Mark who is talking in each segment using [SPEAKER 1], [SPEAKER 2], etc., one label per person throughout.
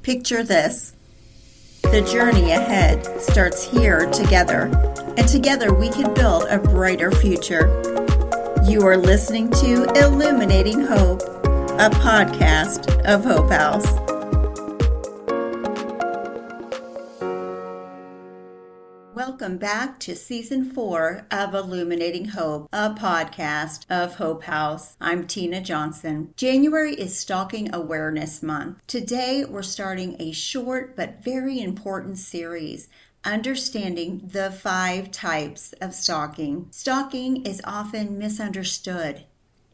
[SPEAKER 1] Picture this. The journey ahead starts here together, and together we can build a brighter future. You are listening to Illuminating Hope, a podcast of Hope House. Welcome back to Season 4 of Illuminating Hope, a podcast of Hope House. I'm Tina Johnson. January is Stalking Awareness Month. Today we're starting a short but very important series, understanding the 5 types of stalking. Stalking is often misunderstood.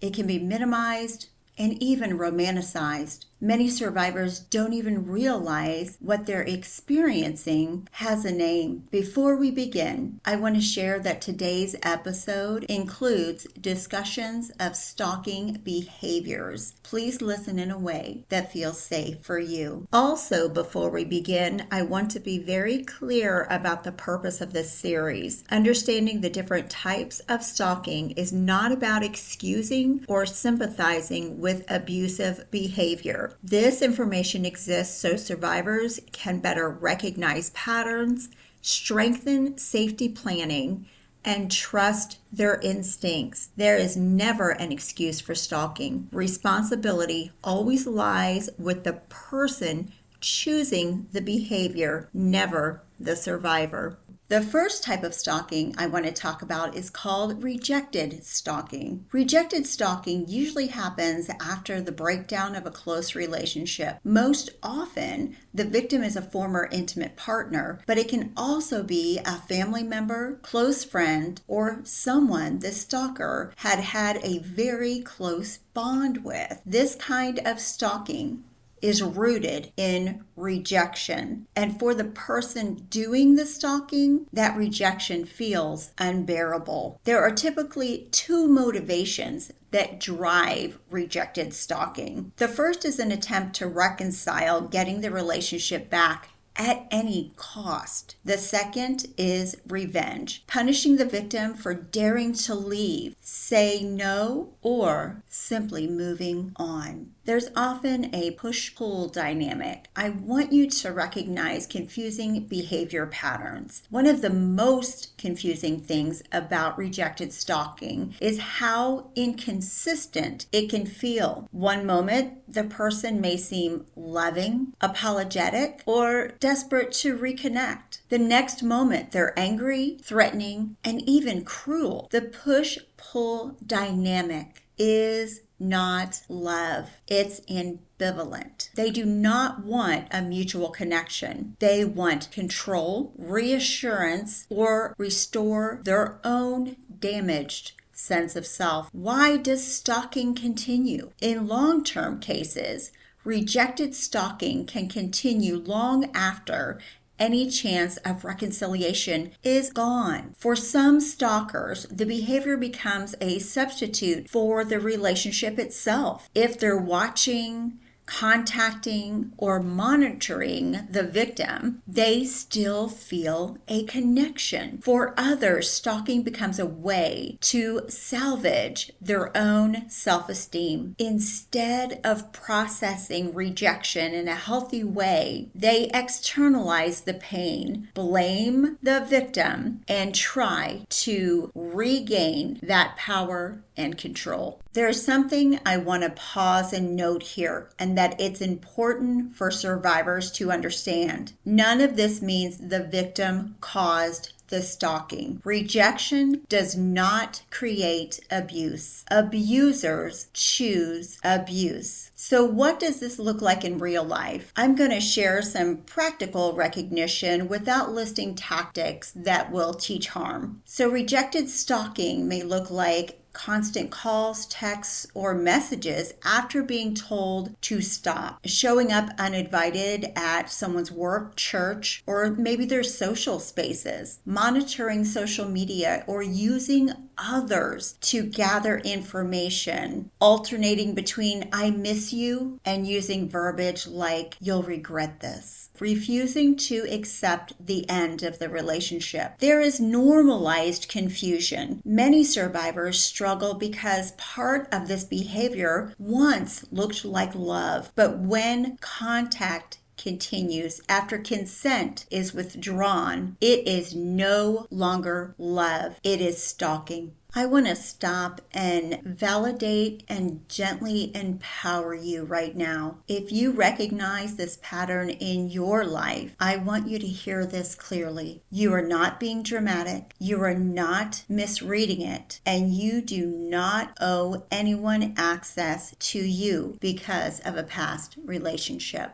[SPEAKER 1] It can be minimized and even romanticized. Many survivors don't even realize what they're experiencing has a name. Before we begin, I want to share that today's episode includes discussions of stalking behaviors. Please listen in a way that feels safe for you. Also, before we begin, I want to be very clear about the purpose of this series. Understanding the different types of stalking is not about excusing or sympathizing with abusive behavior. This information exists so survivors can better recognize patterns, strengthen safety planning, and trust their instincts. There is never an excuse for stalking. Responsibility always lies with the person choosing the behavior, never the survivor. The first type of stalking I want to talk about is called rejected stalking. Rejected stalking usually happens after the breakdown of a close relationship. Most often, the victim is a former intimate partner, but it can also be a family member, close friend, or someone the stalker had a very close bond with. This kind of stalking is rooted in rejection. And for the person doing the stalking, that rejection feels unbearable. There are typically 2 motivations that drive rejected stalking. The first is an attempt to reconcile getting the relationship back at any cost. The second is revenge, punishing the victim for daring to leave, say no, or simply moving on. There's often a push-pull dynamic. I want you to recognize confusing behavior patterns. One of the most confusing things about rejected stalking is how inconsistent it can feel. One moment, the person may seem loving, apologetic, or desperate to reconnect. The next moment, they're angry, threatening, and even cruel. The push-pull dynamic is not love. It's ambivalent. They do not want a mutual connection. They want control, reassurance, or restore their own damaged sense of self. Why does stalking continue? In long-term cases, rejected stalking can continue long after any chance of reconciliation is gone. For some stalkers, the behavior becomes a substitute for the relationship itself. If they're watching, contacting, or monitoring the victim, they still feel a connection. For others, stalking becomes a way to salvage their own self-esteem. Instead of processing rejection in a healthy way, they externalize the pain, blame the victim, and try to regain that power and control. There's something I want to pause and note here, and that it's important for survivors to understand. None of this means the victim caused the stalking. Rejection does not create abuse. Abusers choose abuse. So what does this look like in real life? I'm going to share some practical recognition without listing tactics that will teach harm. So rejected stalking may look like constant calls, texts, or messages after being told to stop, showing up uninvited at someone's work, church, or maybe their social spaces, monitoring social media, or using others to gather information, alternating between "I miss you" and using verbiage like "you'll regret this." Refusing to accept the end of the relationship. There is normalized confusion. Many survivors struggle because part of this behavior once looked like love, but when contact continues after consent is withdrawn, it is no longer love. It is stalking. I want to stop and validate and gently empower you right now. If you recognize this pattern in your life, I want you to hear this clearly. You are not being dramatic. You are not misreading it. And you do not owe anyone access to you because of a past relationship.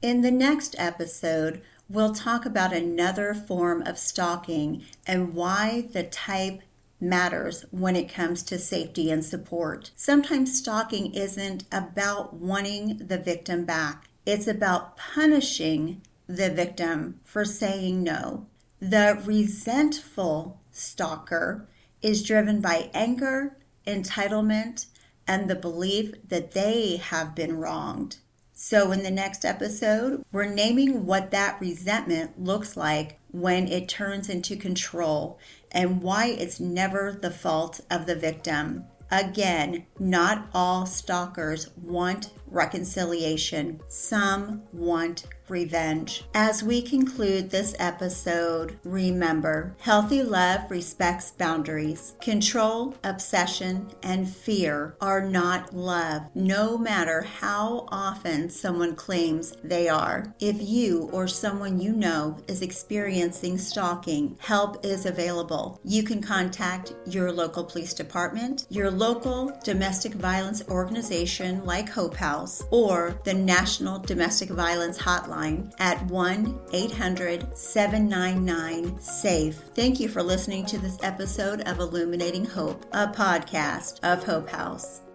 [SPEAKER 1] In the next episode, we'll talk about another form of stalking and why the type matters when it comes to safety and support. Sometimes stalking isn't about wanting the victim back. It's about punishing the victim for saying no. The resentful stalker is driven by anger, entitlement, and the belief that they have been wronged. So in the next episode, we're naming what that resentment looks like when it turns into control and why it's never the fault of the victim. Again, not all stalkers want reconciliation. Some want revenge. As we conclude this episode, remember, healthy love respects boundaries. Control, obsession, and fear are not love, no matter how often someone claims they are. If you or someone you know is experiencing stalking, help is available. You can contact your local police department, your local domestic violence organization like Hope House, or the National Domestic Violence Hotline at 1-800-799-SAFE. Thank you for listening to this episode of Illuminating Hope, a podcast of Hope House.